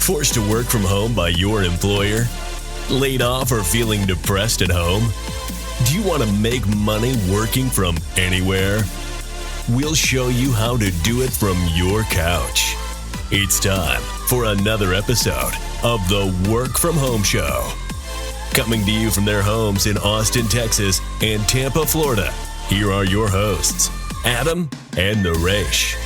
Forced to work from home by your employer? Laid off or feeling depressed at home? Do you want to make money working from anywhere? We'll show you how to do it from your couch. It's time for another episode of the Work From Home Show. Coming to you from their homes in Austin, Texas and Tampa, Florida, here are your hosts, Adam and Naresh.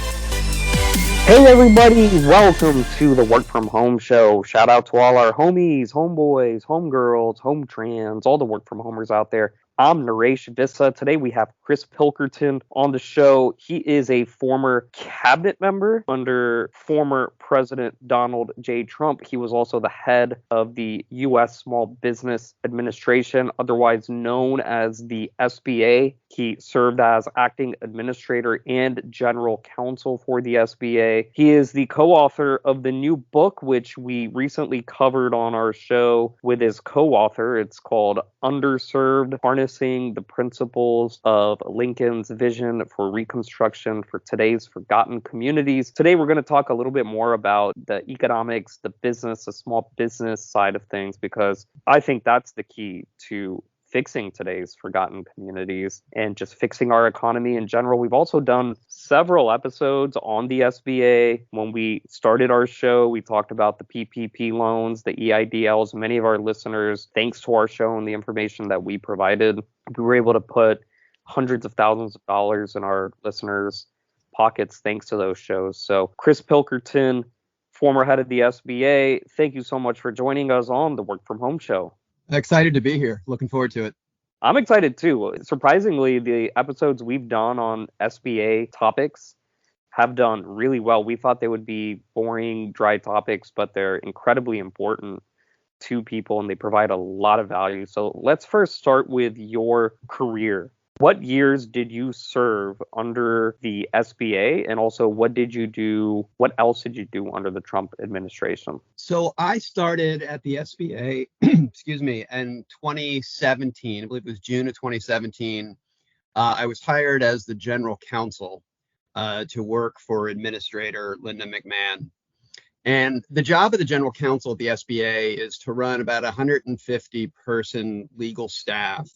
Hey everybody, welcome to the Work From Home Show. Shout out to all our homies, homeboys, homegirls, home trans, all the work from homers out there. I'm Naresh Vissa. Today we have Chris Pilkerton on the show. He is a former cabinet member under former President Donald J. Trump. He was also the head of the U.S. Small Business Administration, otherwise known as the SBA. He served as acting administrator and general counsel for the SBA. He is the co-author of the new book, which we recently covered on our show with his co-author. It's called Underserved: Harnessing the Principles of Lincoln's Vision for Reconstruction for Today's Forgotten Communities. Today, we're going to talk a little bit more about the economics, the business, the small business side of things, because I think that's the key to fixing today's forgotten communities and just fixing our economy in general. We've also done several episodes on the SBA. When we started our show, we talked about the PPP loans, the EIDLs. Many of our listeners, thanks to our show and the information that we provided, we were able to put hundreds of thousands of dollars in our listeners' pockets thanks to those shows. So Chris Pilkerton, former head of the SBA, thank you so much for joining us on the Work From Home Show. Excited to be here. Looking forward to it. I'm excited too. Surprisingly, the episodes we've done on SBA topics have done really well. We thought they would be boring, dry topics, but they're incredibly important to people and they provide a lot of value. So let's first start with your career. What years did you serve under the SBA? And also, what else did you do under the Trump administration? So I started at the SBA, in 2017. I believe it was June of 2017. I was hired as the general counsel to work for Administrator Linda McMahon. And the job of the general counsel at the SBA is to run about 150-person legal staff.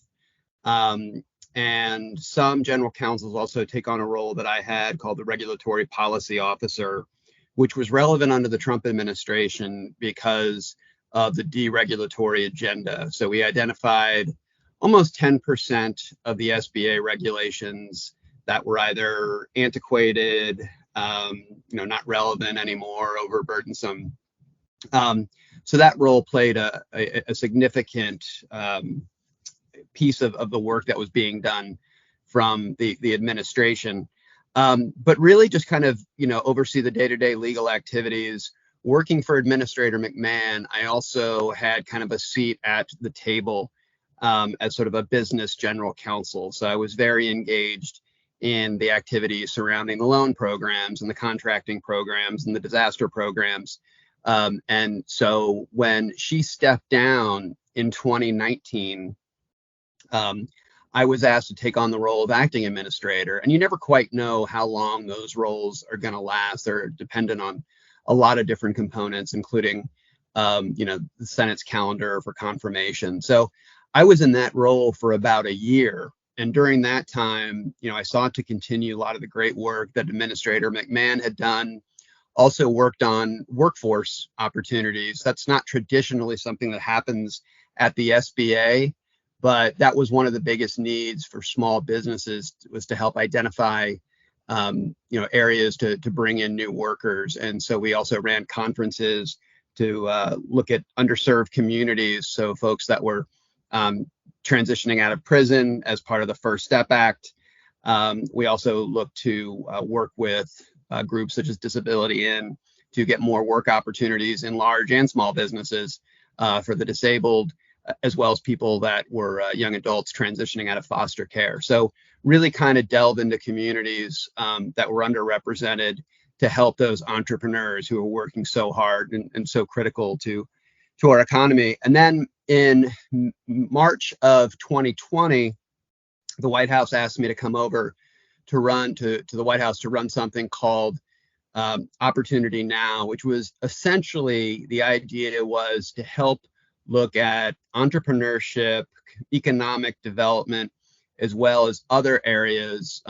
And some general counsels also take on a role that I had called the Regulatory Policy Officer, which was relevant under the Trump administration because of the deregulatory agenda. So we identified almost 10% of the SBA regulations that were either antiquated, not relevant anymore, overburdensome. So that role played a significant piece of the work that was being done from the administration, but really just kind of, oversee the day-to-day legal activities. Working for Administrator McMahon, I also had kind of a seat at the table as sort of a business general counsel. So I was very engaged in the activities surrounding the loan programs and the contracting programs and the disaster programs. And so when she stepped down in 2019, I was asked to take on the role of acting administrator, and you never quite know how long those roles are going to last. They're dependent on a lot of different components, including, the Senate's calendar for confirmation. So I was in that role for about a year. And during that time, I sought to continue a lot of the great work that Administrator McMahon had done, also worked on workforce opportunities. That's not traditionally something that happens at the SBA. But that was one of the biggest needs for small businesses, was to help identify, areas to bring in new workers. And so we also ran conferences to look at underserved communities. So folks that were transitioning out of prison as part of the First Step Act. We also looked to work with groups such as Disability In to get more work opportunities in large and small businesses for the disabled, as well as people that were young adults transitioning out of foster care. So really kind of delve into communities that were underrepresented to help those entrepreneurs who are working so hard and so critical to our economy. And then in March of 2020, the White House asked me to come over to the White House to run something called Opportunity Now, which was essentially the idea was to help look at entrepreneurship, economic development, as well as other areas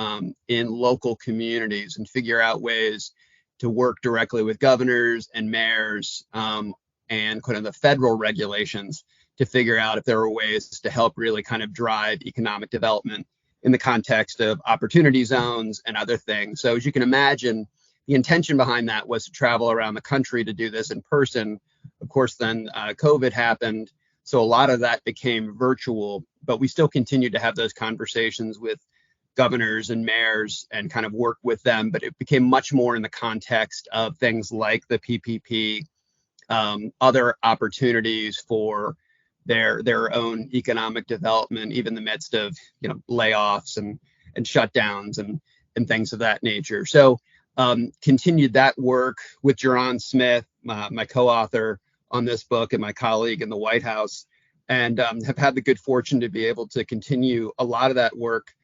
in local communities and figure out ways to work directly with governors and mayors and kind of the federal regulations to figure out if there were ways to help really kind of drive economic development in the context of opportunity zones and other things. So as you can imagine, the intention behind that was to travel around the country to do this in person. Of course, then COVID happened. So a lot of that became virtual, but we still continued to have those conversations with governors and mayors and kind of work with them. But it became much more in the context of things like the PPP, other opportunities for their own economic development, even in the midst of layoffs and shutdowns and things of that nature. So continued that work with Jaron Smith, my co-author on this book and my colleague in the White House, and have had the good fortune to be able to continue a lot of that work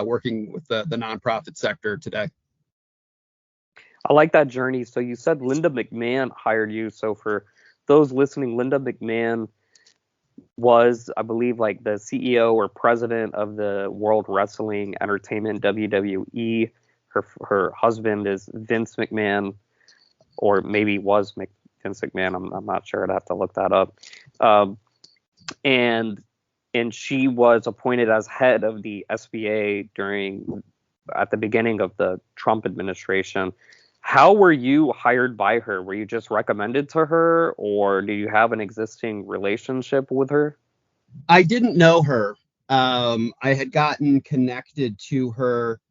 working with the nonprofit sector today. I like that journey. So you said Linda McMahon hired you. So for those listening, Linda McMahon was, I believe, like the CEO or president of the World Wrestling Entertainment, WWE. Her husband is Vince McMahon, or maybe was Vince McMahon. I'm not sure. I'd have to look that up. And she was appointed as head of the SBA at the beginning of the Trump administration. How were you hired by her? Were you just recommended to her, or do you have an existing relationship with her? I didn't know her. I had gotten connected to her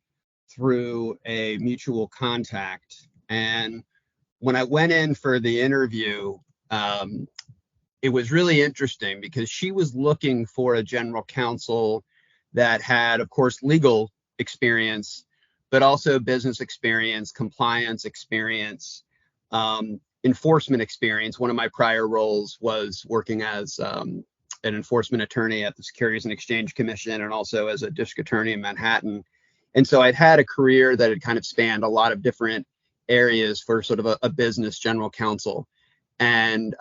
through a mutual contact. And when I went in for the interview, it was really interesting because she was looking for a general counsel that had, of course, legal experience, but also business experience, compliance experience, enforcement experience. One of my prior roles was working as an enforcement attorney at the Securities and Exchange Commission and also as a district attorney in Manhattan. And so I'd had a career that had kind of spanned a lot of different areas for sort of a business general counsel. And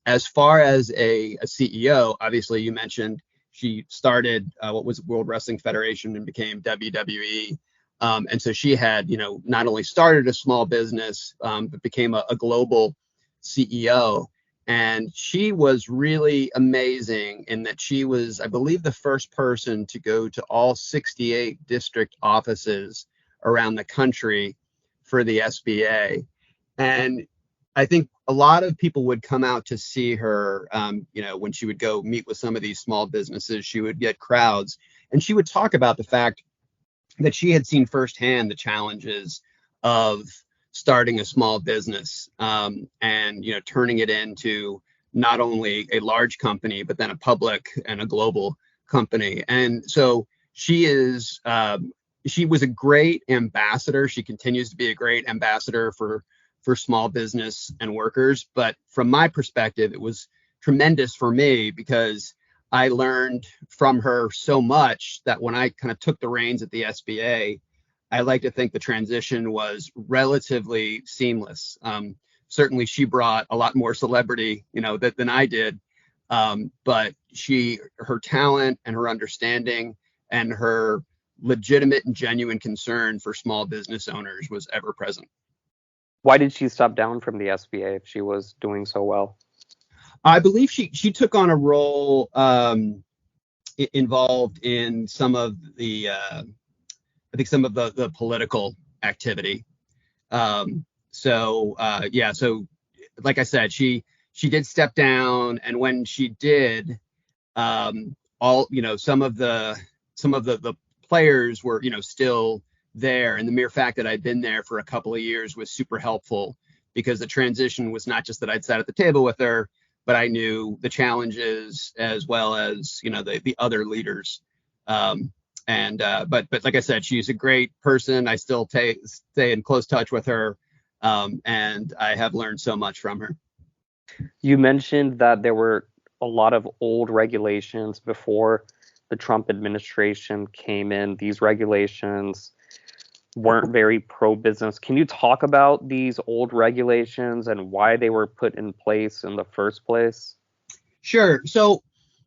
as far as a CEO, obviously you mentioned she started what was World Wrestling Federation and became WWE. And so she had, not only started a small business, but became a global CEO. And she was really amazing in that she was, I believe, the first person to go to all 68 district offices around the country for the SBA. And I think a lot of people would come out to see her, when she would go meet with some of these small businesses, she would get crowds. And she would talk about the fact that she had seen firsthand the challenges of starting a small business and turning it into not only a large company, but then a public and a global company. And so she was a great ambassador. She continues to be a great ambassador for small business and workers. But from my perspective, it was tremendous for me because I learned from her so much that when I kind of took the reins at the SBA, I like to think the transition was relatively seamless. Certainly, she brought a lot more celebrity, than I did. But her talent and her understanding and her legitimate and genuine concern for small business owners was ever present. Why did she step down from the SBA if she was doing so well? I believe she took on a role involved in some of the political activity. So like I said, she did step down, and when she did, some of the players were still there, and the mere fact that I'd been there for a couple of years was super helpful because the transition was not just that I'd sat at the table with her, but I knew the challenges as well as the other leaders. But like I said, she's a great person. I still stay in close touch with her, and I have learned so much from her. You mentioned that there were a lot of old regulations before the Trump administration came in. These regulations weren't very pro-business. Can you talk about these old regulations and why they were put in place in the first place? Sure. So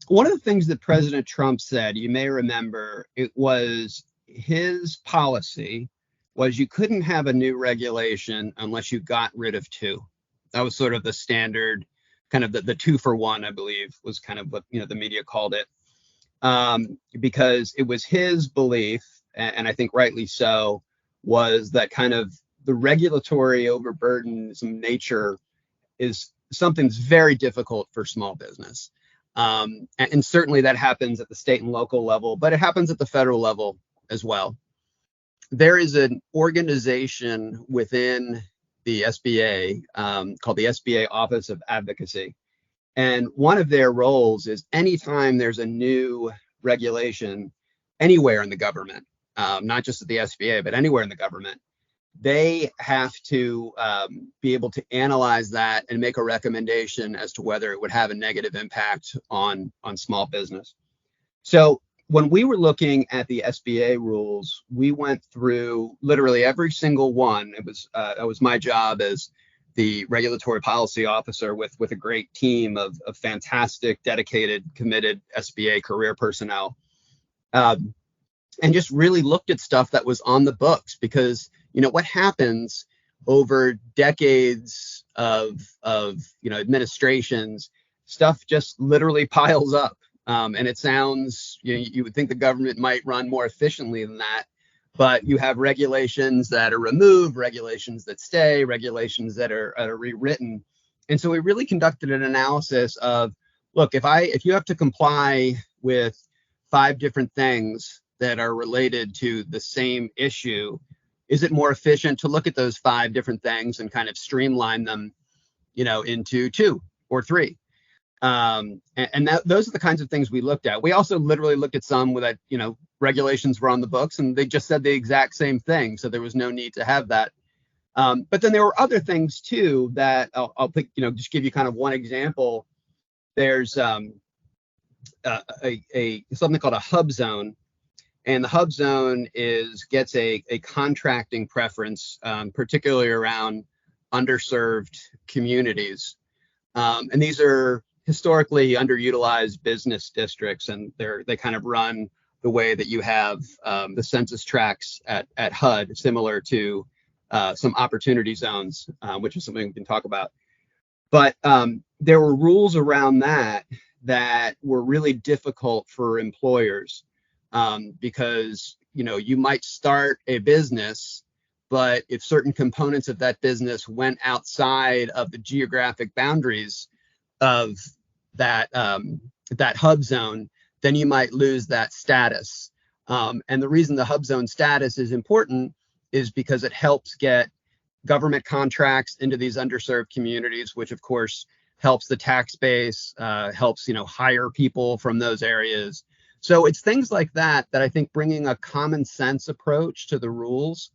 one of the things that President Trump said, you may remember, it was his policy was you couldn't have a new regulation unless you got rid of two. That was sort of the standard, kind of the 2-for-1, I believe, was kind of what the media called it, because it was his belief, and I think rightly so, was that kind of the regulatory overburdensome nature is something that's very difficult for small business. And certainly that happens at the state and local level, but it happens at the federal level as well. There is an organization within the SBA called the SBA Office of Advocacy. And one of their roles is anytime there's a new regulation anywhere in the government, not just at the SBA, but anywhere in the government, they have to be able to analyze that and make a recommendation as to whether it would have a negative impact on small business. So when we were looking at the SBA rules, we went through literally every single one. It was my job as the regulatory policy officer with a great team of fantastic, dedicated, committed SBA career personnel, and just really looked at stuff that was on the books, because what happens over decades of administrations, stuff just literally piles up. And it sounds, you would think the government might run more efficiently than that, but you have regulations that are removed, regulations that stay, regulations that are rewritten. And so we really conducted an analysis of, look, if you have to comply with 5 different things that are related to the same issue, is it more efficient to look at those 5 different things and kind of streamline them, into 2 or 3? Those are the kinds of things we looked at. We also literally looked at some that, regulations were on the books and they just said the exact same thing. So there was no need to have that. But then there were other things too that I'll pick, just give you kind of one example. There's something called a hub zone. And the hub zone gets a contracting preference, particularly around underserved communities. And these are historically underutilized business districts, and they kind of run the way that you have the census tracts at HUD, similar to some opportunity zones, which is something we can talk about. But there were rules around that were really difficult for employers, because you might start a business, but if certain components of that business went outside of the geographic boundaries of that hub zone, then you might lose that status. And the reason the hub zone status is important is because it helps get government contracts into these underserved communities, which of course helps the tax base, helps hire people from those areas. So it's things like that I think bringing a common sense approach to the rules,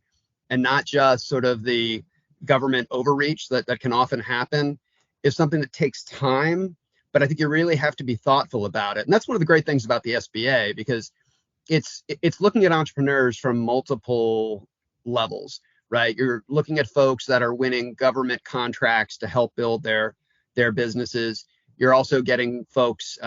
and not just sort of the government overreach that can often happen, is something that takes time. But I think you really have to be thoughtful about it. And that's one of the great things about the SBA, because it's looking at entrepreneurs from multiple levels, right? You're looking at folks that are winning government contracts to help build their businesses. You're also getting folks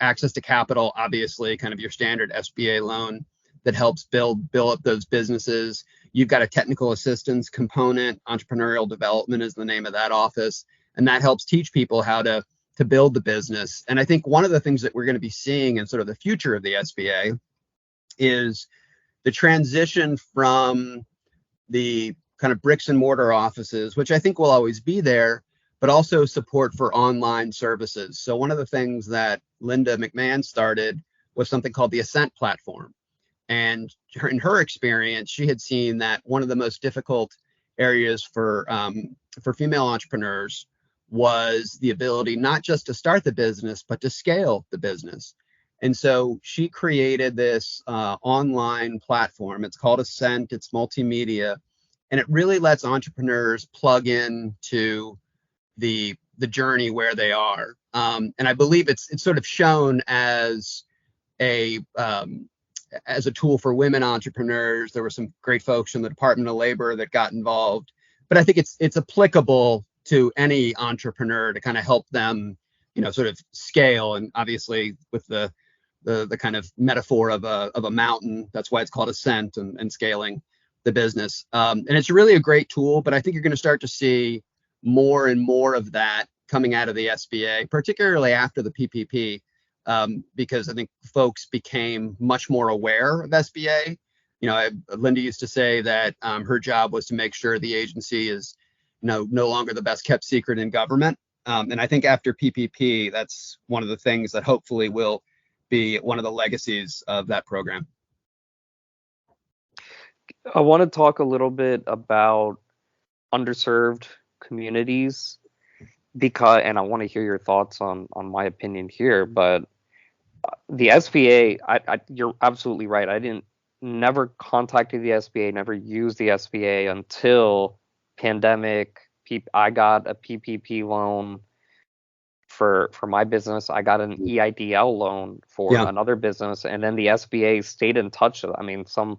access to capital, obviously, kind of your standard SBA loan that helps build up those businesses. You've got a technical assistance component. Entrepreneurial development is the name of that office, and that helps teach people how to build the business. And I think one of the things that we're going to be seeing in sort of the future of the SBA is the transition from the kind of bricks and mortar offices, which I think will always be there, but also support for online services. So one of the things that Linda McMahon started was something called the Ascent platform. And in her experience, she had seen that one of the most difficult areas for female entrepreneurs was the ability not just to start the business, but to scale the business. And so she created this online platform. It's called Ascent. It's multimedia, and it really lets entrepreneurs plug in to the journey where they are. And I believe it's sort of shown as a as a tool for women entrepreneurs. There were some great folks from the Department of Labor that got involved. But I think it's applicable to any entrepreneur to kind of help them, sort of scale. And obviously with the kind of metaphor of a mountain, that's why it's called ascent and scaling the business. And it's really a great tool, but I think you're going to start to see more and more of that coming out of the SBA, particularly after the PPP, because I think folks became much more aware of SBA. Linda used to say that her job was to make sure the agency is no longer the best kept secret in government. And I think after PPP, that's one of the things that hopefully will be one of the legacies of that program. I want to talk a little bit about underserved communities and I want to hear your thoughts on my opinion here. But the SBA, you're absolutely right. I never contacted the SBA, never used the SBA until pandemic. I got a PPP loan for my business. I got an EIDL loan for another business, and then the SBA stayed in touch. I mean, some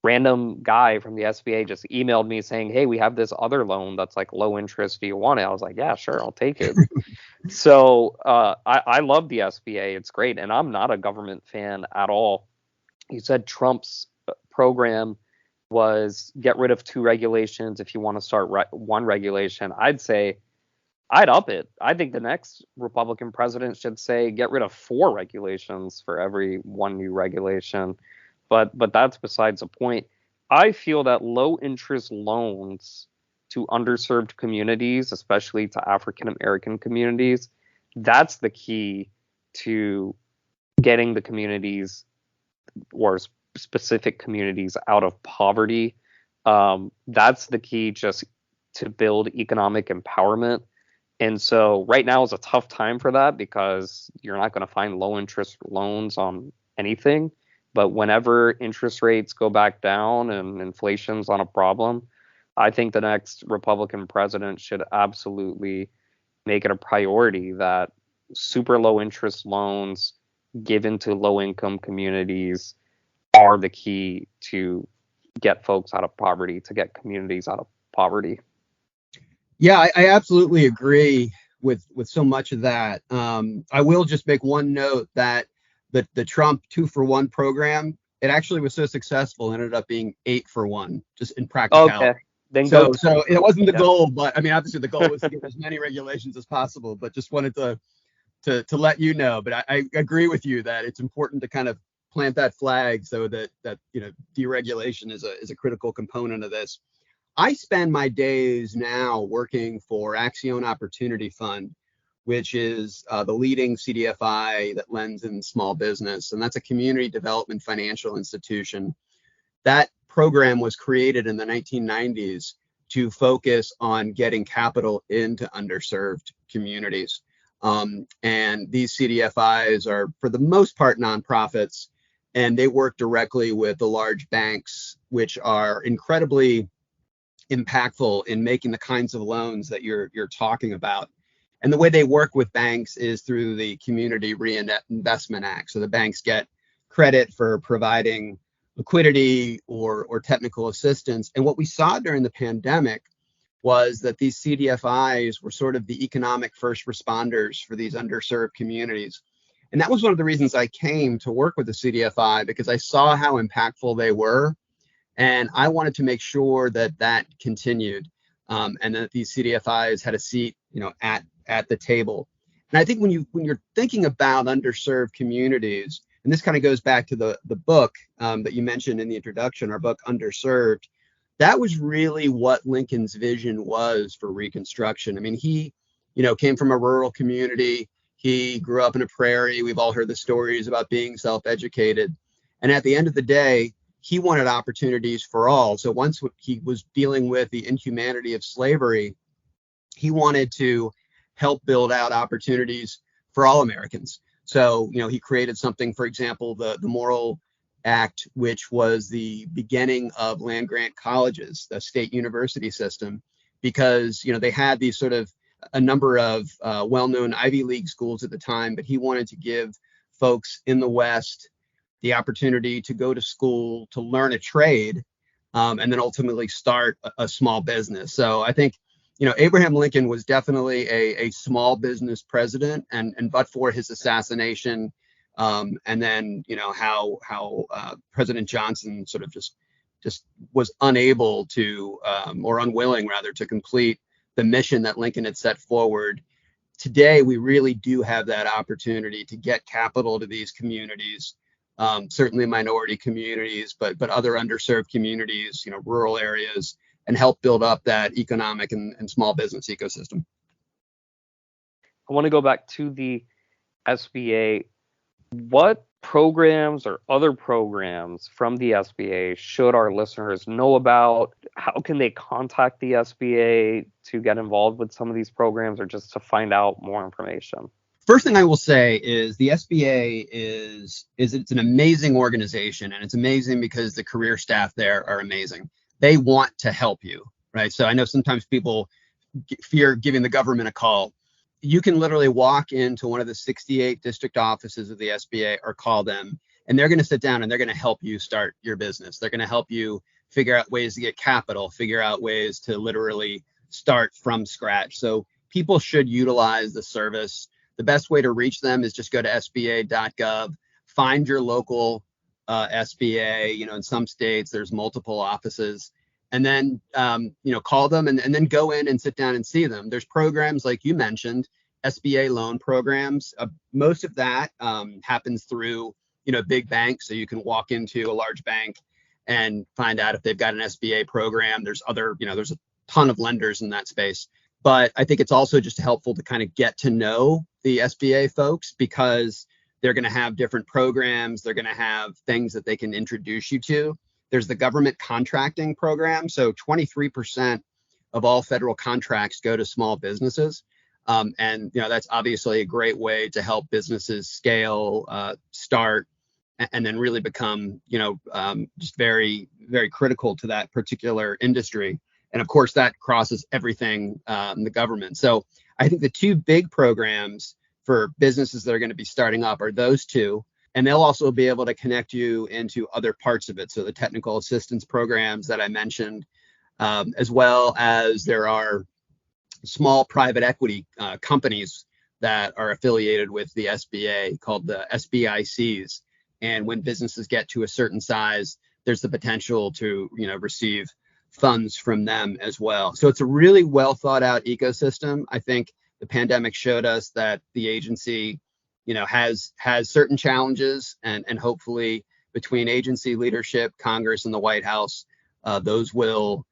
random guy from the SBA just emailed me saying, "Hey, we have this other loan that's like low interest. Do you want it?" I was like, "Yeah, sure, I'll take it." So I love the SBA. It's great, and I'm not a government fan at all. You said Trump's program was get rid of 2 regulations if you want to start one regulation. I'd say I'd up it. I think the next Republican president should say get rid of 4 regulations for every one new regulation. But that's besides the point. I feel that low interest loans to underserved communities, especially to African American communities, that's the key to getting the communities or specific communities out of poverty. That's the key just to build economic empowerment. And so right now is a tough time for that because you're not going to find low interest loans on anything. But whenever interest rates go back down and inflation's on a problem, I think the next Republican president should absolutely make it a priority that super low interest loans given to low income communities are the key to get folks out of poverty, to get communities out of poverty. Yeah, I absolutely agree with so much of that. I will just make one note that the Trump 2-for-1 program, it actually was so successful, it ended up being 8-for-1, just in practicality. Okay. Then so it wasn't the goal, but I mean, obviously the goal was to get as many regulations as possible, but just wanted to let you know. But I agree with you that it's important to kind of plant that flag so that deregulation is a critical component of this. I spend my days now working for Axion Opportunity Fund, which is the leading CDFI that lends in small business, and that's a community development financial institution. That program was created in the 1990s to focus on getting capital into underserved communities. And these CDFIs are, for the most part, nonprofits, and they work directly with the large banks, which are incredibly impactful in making the kinds of loans that you're talking about. And the way they work with banks is through the Community Reinvestment Act. So the banks get credit for providing liquidity or technical assistance. And what we saw during the pandemic was that these CDFIs were sort of the economic first responders for these underserved communities. And that was one of the reasons I came to work with the CDFI, because I saw how impactful they were. And I wanted to make sure that that continued, and that these CDFIs had a seat, at the table. And I think when you're thinking about underserved communities, and this kind of goes back to the book that you mentioned in the introduction, our book Underserved, that was really what Lincoln's vision was for Reconstruction. I mean, he, came from a rural community. He grew up in a prairie. We've all heard the stories about being self-educated. And at the end of the day, he wanted opportunities for all. So once he was dealing with the inhumanity of slavery, he wanted to help build out opportunities for all Americans. So, he created something, for example, the Morrill Act, which was the beginning of land grant colleges, the state university system, because, they had these sort of a number of well-known Ivy League schools at the time, but he wanted to give folks in the West the opportunity to go to school, to learn a trade, and then ultimately start a small business. So I think, Abraham Lincoln was definitely a small business president, and but for his assassination, and then how President Johnson sort of just was unable to, or unwilling rather, to complete the mission that Lincoln had set forward. Today, we really do have that opportunity to get capital to these communities, certainly minority communities, but other underserved communities, rural areas, and help build up that economic and small business ecosystem. I want to go back to the SBA. What programs or other programs from the SBA should our listeners know about? How can they contact the SBA to get involved with some of these programs or just to find out more information? First thing I will say is the SBA is it's an amazing organization, and it's amazing because the career staff there are amazing. They want to help you, right? So I know sometimes people fear giving the government a call. You can literally walk into one of the 68 district offices of the SBA or call them, and they're going to sit down and they're going to help you start your business. They're going to help you figure out ways to get capital, figure out ways to literally start from scratch. So people should utilize the service. The best way to reach them is just go to sba.gov, find your local SBA. In some states there's multiple offices, and then call them and then go in and sit down and see them. There's programs like you mentioned, SBA loan programs. Most of that happens through big banks, so you can walk into a large bank and find out if they've got an SBA program. There's there's a ton of lenders in that space. But I think it's also just helpful to kind of get to know the SBA folks, because they're going to have different programs. They're going to have things that they can introduce you to. There's the government contracting program. So 23% of all federal contracts go to small businesses. And that's obviously a great way to help businesses scale, start, and then really become, just very, very critical to that particular industry. And of course, that crosses everything in the government. So I think the two big programs for businesses that are going to be starting up are those two. And they'll also be able to connect you into other parts of it. So the technical assistance programs that I mentioned, as well as there are small private equity companies that are affiliated with the SBA called the SBICs. And when businesses get to a certain size, there's the potential to receive funds from them as well. So it's a really well thought out ecosystem. I think the pandemic showed us that the agency, has certain challenges, and hopefully between agency leadership, Congress, and the White House, those will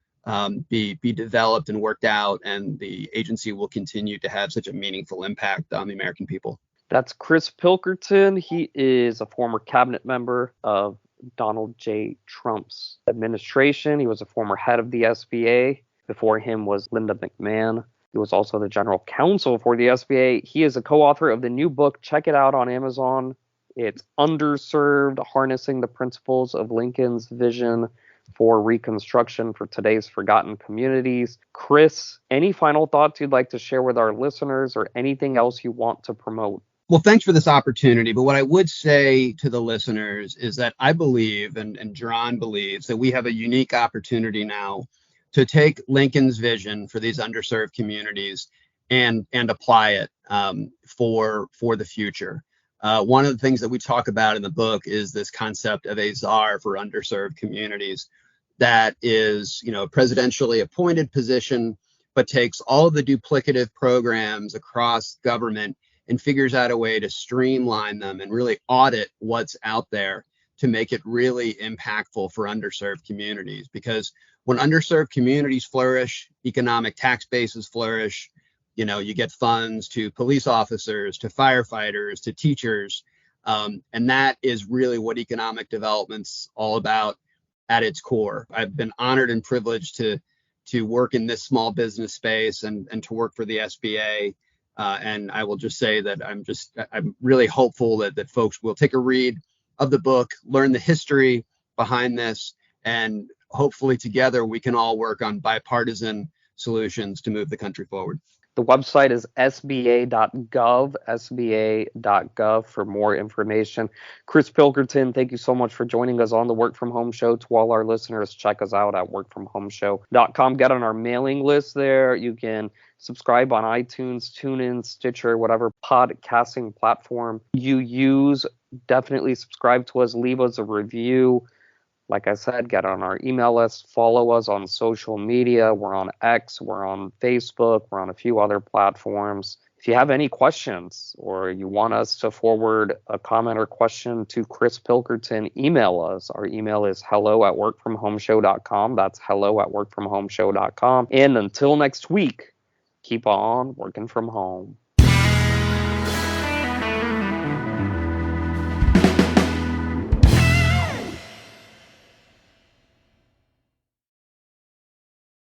be developed and worked out, and the agency will continue to have such a meaningful impact on the American people. That's Chris Pilkerton. He is a former cabinet member of Donald J. Trump's administration. He was a former head of the SBA. Before him was Linda McMahon. He was also the general counsel for the SBA. He is a co-author of the new book. Check it out on Amazon. It's Underserved: Harnessing the Principles of Lincoln's Vision for Reconstruction for Today's Forgotten Communities. Chris, any final thoughts you'd like to share with our listeners, or anything else you want to promote? Well, thanks for this opportunity. But what I would say to the listeners is that I believe, and Jaron believes, that we have a unique opportunity now to take Lincoln's vision for these underserved communities and apply it for the future. One of the things that we talk about in the book is this concept of a czar for underserved communities. That is, a presidentially appointed position, but takes all of the duplicative programs across government and figures out a way to streamline them and really audit what's out there to make it really impactful for underserved communities. Because when underserved communities flourish, economic tax bases flourish, you get funds to police officers, to firefighters, to teachers. And that is really what economic development's all about at its core. I've been honored and privileged to work in this small business space and to work for the SBA. And I will just say that I'm really hopeful that folks will take a read of the book, learn the history behind this, and hopefully together we can all work on bipartisan solutions to move the country forward. The website is sba.gov, sba.gov for more information. Chris Pilkerton, thank you so much for joining us on the Work From Home Show. To all our listeners, check us out at workfromhomeshow.com. Get on our mailing list there. You can subscribe on iTunes, TuneIn, Stitcher, whatever podcasting platform you use. Definitely subscribe to us. Leave us a review. Like I said, get on our email list, follow us on social media. We're on X, we're on Facebook, we're on a few other platforms. If you have any questions or you want us to forward a comment or question to Chris Pilkerton, email us. Our email is hello@workfromhomeshow.com. That's hello@workfromhomeshow.com. And until next week, keep on working from home.